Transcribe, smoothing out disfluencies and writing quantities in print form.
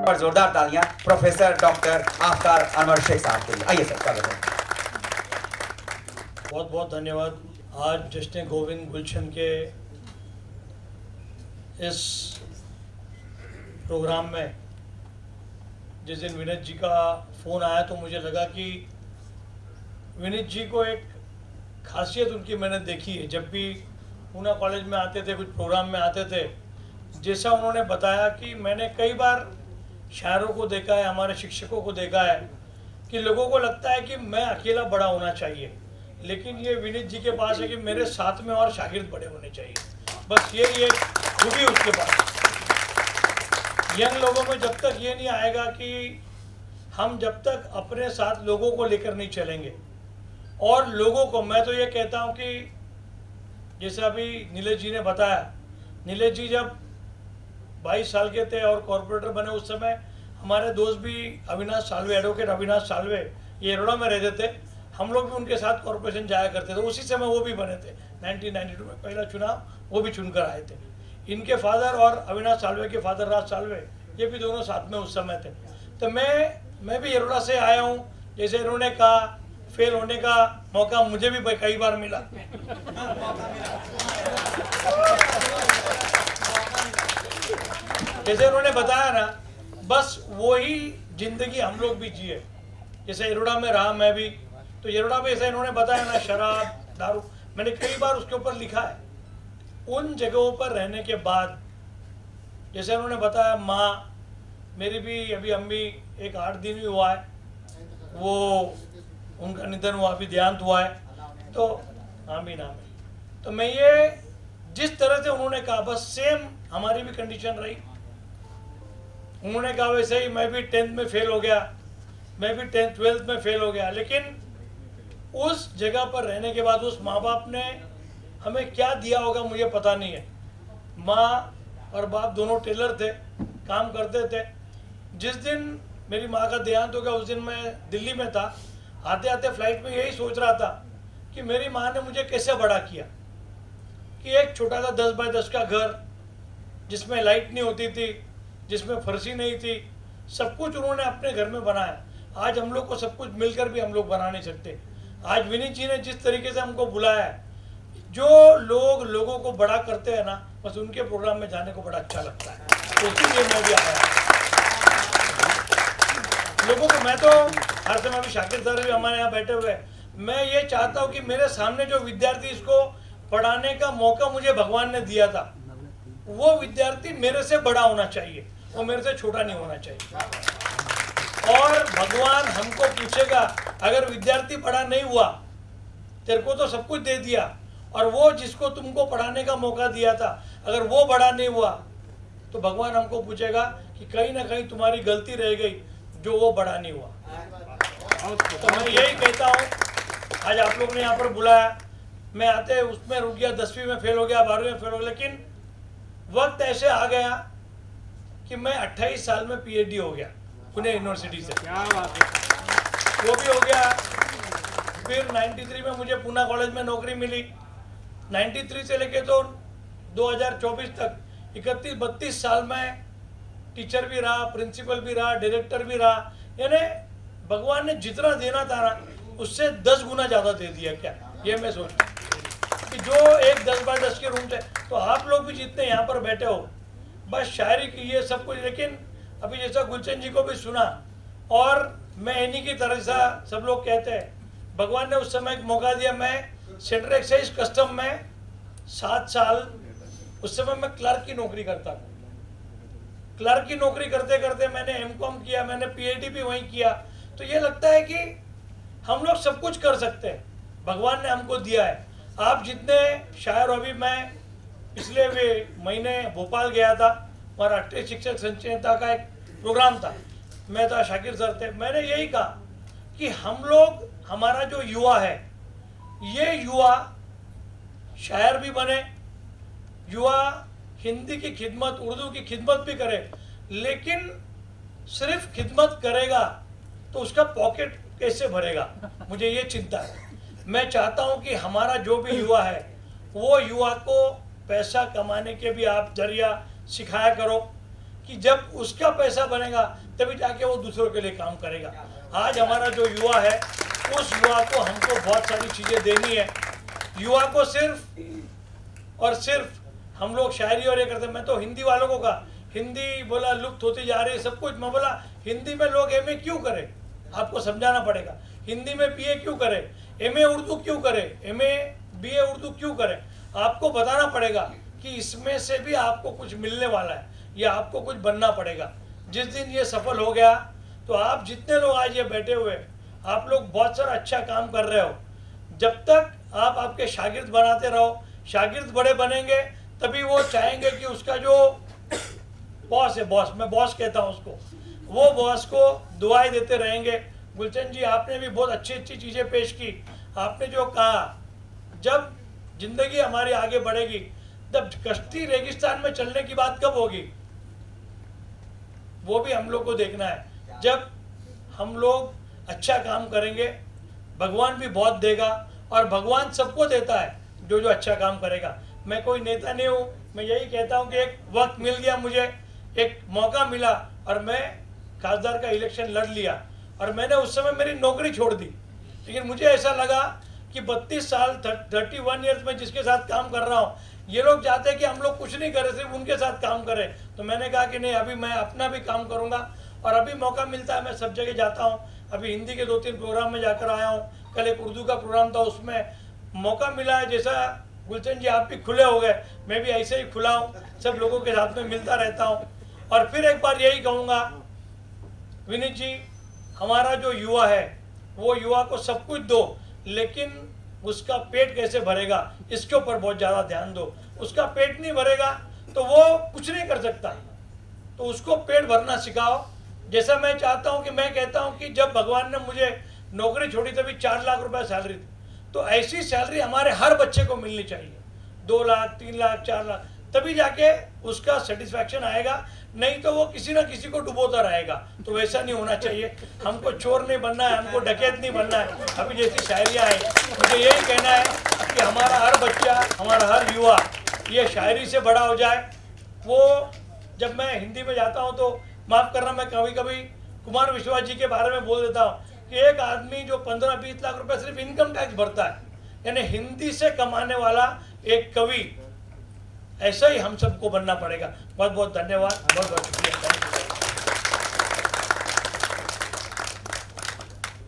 और जोरदार तालियां प्रोफेसर डॉक्टर आफ्तार अनवर शेख साहब के लिए। आइए सर, स्वागत है। बहुत बहुत धन्यवाद। आज जश्न गोविंद गुलशन के इस प्रोग्राम में जिस दिन विनीत जी का फ़ोन आया तो मुझे लगा कि विनीत जी को एक खासियत उनकी मैंने देखी है। जब भी पूना कॉलेज में आते थे, कुछ प्रोग्राम में आते थे, जैसा उन्होंने बताया कि मैंने कई बार शायरों को देखा है, हमारे शिक्षकों को देखा है कि लोगों को लगता है कि मैं अकेला बड़ा होना चाहिए, लेकिन ये विनीत जी के पास है कि मेरे साथ में और शागिर्द बड़े होने चाहिए। बस ये खूबी उसके पास। यंग लोगों में जब तक ये नहीं आएगा कि हम जब तक अपने साथ लोगों को लेकर नहीं चलेंगे और लोगों को, मैं तो ये कहता हूँ कि जैसे अभी नीलेश जी ने बताया, नीलेश जी जब 22 साल के थे और कॉर्पोरेटर बने उस समय हमारे दोस्त भी अविनाश सालवे, एडवोकेट अविनाश सालवे, ये एरोड़ा में रहते थे। हम लोग भी उनके साथ कॉर्पोरेशन जाया करते थे। उसी समय वो भी बने थे। 1992 में पहला चुनाव वो भी चुनकर आए थे। इनके फादर और अविनाश सालवे के फादर राज सालवे, ये भी दोनों साथ में उस समय थे। तो मैं भी एरोड़ा से आया हूँ। जैसे इन्होंने कहा, फेल होने का मौका मुझे भी कई बार मिला। जैसे उन्होंने बताया ना, बस वही जिंदगी हम लोग भी जिए। जैसे एरोड़ा में रहा मैं भी, तो एरोड़ा में ऐसा इन्होंने बताया ना, शराब दारू, मैंने कई बार उसके ऊपर लिखा है। उन जगहों पर रहने के बाद, जैसे उन्होंने बताया, माँ मेरी भी अभी अम्मी एक 8 दिन ही हुआ है, वो उनका निधन हुआ, अभी देहांत हुआ है। तो आमीन आमीन। तो मैं ये जिस तरह से उन्होंने कहा, बस सेम हमारी भी कंडीशन रही। उन्होंने कहा वैसे ही मैं भी 10th में फेल हो गया, मैं भी 10th 12th में फेल हो गया, लेकिन उस जगह पर रहने के बाद उस माँ बाप ने हमें क्या दिया होगा मुझे पता नहीं है। माँ और बाप दोनों टेलर थे, काम करते थे। जिस दिन मेरी माँ का देहांत हो गया उस दिन मैं दिल्ली में था। आते आते फ्लाइट में यही सोच रहा था कि मेरी माँ ने मुझे कैसे बड़ा किया, कि एक छोटा सा 10 बाय 10 का घर जिसमें लाइट नहीं होती थी, जिसमें फर्शी नहीं थी, सब कुछ उन्होंने अपने घर में बनाया। आज हम लोग को सब कुछ मिलकर भी हम लोग बना नहीं सकते। आज विनीत जी ने जिस तरीके से हमको बुलाया है, जो लोग लोगों को बड़ा करते हैं ना, बस उनके प्रोग्राम में जाने को बड़ा अच्छा लगता है। तो इसीलिए मैं भी आया लोगों को। मैं तो हर समय अभी शाकिर सर भी हमारे यहाँ बैठे हुए हैं, मैं ये चाहता हूँ कि मेरे सामने जो विद्यार्थी, इसको पढ़ाने का मौका मुझे भगवान ने दिया था, वो विद्यार्थी मेरे से बड़ा होना चाहिए, वो मेरे से छोटा नहीं होना चाहिए। और भगवान हमको पूछेगा, अगर विद्यार्थी बड़ा नहीं हुआ, तेरे को तो सब कुछ दे दिया, और वो जिसको तुमको पढ़ाने का मौका दिया था, अगर वो बड़ा नहीं हुआ, तो भगवान हमको पूछेगा कि कहीं ना कहीं तुम्हारी गलती रह गई, जो वो बड़ा नहीं हुआ। तो मैं यही कहता हूँ, आज आप लोग ने यहाँ पर बुलाया, मैं आते उसमें रुक गया, 10वीं में फेल हो गया, 12वीं में फेल हो गया, लेकिन वक्त ऐसे आ गया कि मैं 28 साल में PhD हो गया पुणे यूनिवर्सिटी से। क्या बात है। वो भी हो गया। फिर 93 में मुझे पूना कॉलेज में नौकरी मिली। 93 से लेके तो 2024 तक 31-32 साल में टीचर भी रहा, प्रिंसिपल भी रहा, डायरेक्टर भी रहा। यानी भगवान ने जितना देना था ना, उससे 10 गुना ज़्यादा दे दिया। क्या ये मैं सोचता हूँ कि जो एक 10 बाय 10 के रूम थे, तो आप लोग भी जितने यहाँ पर बैठे हो, बस शायरी की ये सब कुछ। लेकिन अभी जैसा गुलशन जी को भी सुना, और मैं इन्हीं की तरह से सब लोग कहते हैं, भगवान ने उस समय एक मौका दिया। मैं सेंट्रल एक्साइज कस्टम में 7 साल, उस समय मैं क्लर्क की नौकरी करता था। क्लर्क की नौकरी करते करते मैंने M.Com किया, मैंने PhD भी वहीं किया। तो ये लगता है कि हम लोग सब कुछ कर सकते हैं, भगवान ने हमको दिया है। आप जितने शायर, अभी मैं पिछले महीने भोपाल गया था, हमारा राष्ट्रीय शिक्षक संचयता का एक प्रोग्राम था, मैं था, शाकिर सर थे। मैंने यही कहा कि हम लोग, हमारा जो युवा है, ये युवा शायर भी बने, युवा हिंदी की खिदमत, उर्दू की खिदमत भी करे, लेकिन सिर्फ खिदमत करेगा तो उसका पॉकेट कैसे भरेगा, मुझे ये चिंता है। मैं चाहता हूं कि हमारा जो भी युवा है, वो युवा को पैसा कमाने के भी आप जरिया सिखाया करो। कि जब उसका पैसा बनेगा तभी जाके वो दूसरों के लिए काम करेगा। आज हमारा जो युवा है, उस युवा को हमको बहुत सारी चीज़ें देनी है। युवा को सिर्फ और सिर्फ हम लोग शायरी और ये करते हैं। मैं तो हिंदी वालों को कहा, हिंदी बोला लुप्त होती जा रही है सब कुछ। मैं बोला हिंदी में लोग एमए क्यों करें, आपको समझाना पड़ेगा। हिंदी में बीए क्यों करें, एमए उर्दू क्यों करें, एमए बीए उर्दू क्यों करें, आपको बताना पड़ेगा कि इसमें से भी आपको कुछ मिलने वाला है या आपको कुछ बनना पड़ेगा। जिस दिन ये सफल हो गया तो आप जितने लोग आज ये बैठे हुए, आप लोग बहुत सारा अच्छा काम कर रहे हो। जब तक आप आपके शागिर्द बनाते रहो, शागिर्द बड़े बनेंगे तभी वो चाहेंगे कि उसका जो बॉस है, बॉस मैं बॉस कहता हूँ उसको, वो बॉस को दुआएं देते रहेंगे। गुलशन जी, आपने भी बहुत अच्छी अच्छी चीज़ें पेश की। आपने जो कहा, जब जिंदगी हमारी आगे बढ़ेगी तब कश्ती रेगिस्तान में चलने की बात कब होगी, वो भी हम लोग को देखना है। जब हम लोग अच्छा काम करेंगे, भगवान भी बहुत देगा और भगवान सबको देता है जो जो अच्छा काम करेगा। मैं कोई नेता नहीं हूँ, मैं यही कहता हूँ कि एक वक्त मिल गया, मुझे एक मौका मिला और मैं खासदार का इलेक्शन लड़ लिया और मैंने उस समय मेरी नौकरी छोड़ दी। लेकिन मुझे ऐसा लगा कि 32 साल 31 ईयर्स में जिसके साथ काम कर रहा हूँ, ये लोग चाहते हैं कि हम लोग कुछ नहीं करें, सिर्फ उनके साथ काम करें। तो मैंने कहा कि नहीं, अभी मैं अपना भी काम करूँगा और अभी मौका मिलता है मैं सब जगह जाता हूँ। अभी हिंदी के 2-3 प्रोग्राम में जाकर आया हूँ, कल एक उर्दू का प्रोग्राम था, उसमें मौका मिला है। जैसा गुलशन जी आप भी खुले हो गए, मैं भी ऐसे ही खुला हूँ, सब लोगों के साथ में मिलता रहता हूँ। और फिर एक बार यही कहूँगा विनीत जी, हमारा जो युवा है वो युवा को सब कुछ दो, लेकिन उसका पेट कैसे भरेगा इसके ऊपर बहुत ज़्यादा ध्यान दो। उसका पेट नहीं भरेगा तो वो कुछ नहीं कर सकता, तो उसको पेट भरना सिखाओ। जैसा मैं चाहता हूँ कि मैं कहता हूँ कि जब भगवान ने मुझे नौकरी छोड़ी तभी 4 लाख रुपए सैलरी थी, तो ऐसी सैलरी हमारे हर बच्चे को मिलनी चाहिए। 2 लाख 3 लाख 4 लाख, तभी जाके उसका सेटिस्फैक्शन आएगा, नहीं तो वो किसी ना किसी को डुबोता रहेगा। तो वैसा नहीं होना चाहिए। हमको चोर नहीं बनना है, हमको डकैत नहीं बनना है। अभी जैसी शायरियाँ हैं, मुझे यही कहना है कि हमारा हर बच्चा, हमारा हर युवा ये शायरी से बड़ा हो जाए। वो जब मैं हिंदी में जाता हूँ तो माफ़ करना, मैं कभी कभी कुमार विश्वास जी के बारे में बोल देता हूँ कि एक आदमी जो 15-20 लाख रुपए सिर्फ इनकम टैक्स भरता है, यानी हिंदी से कमाने वाला एक कवि, ऐसा ही हम सबको बनना पड़ेगा। बहुत बहुत धन्यवाद, बहुत बहुत शुक्रिया।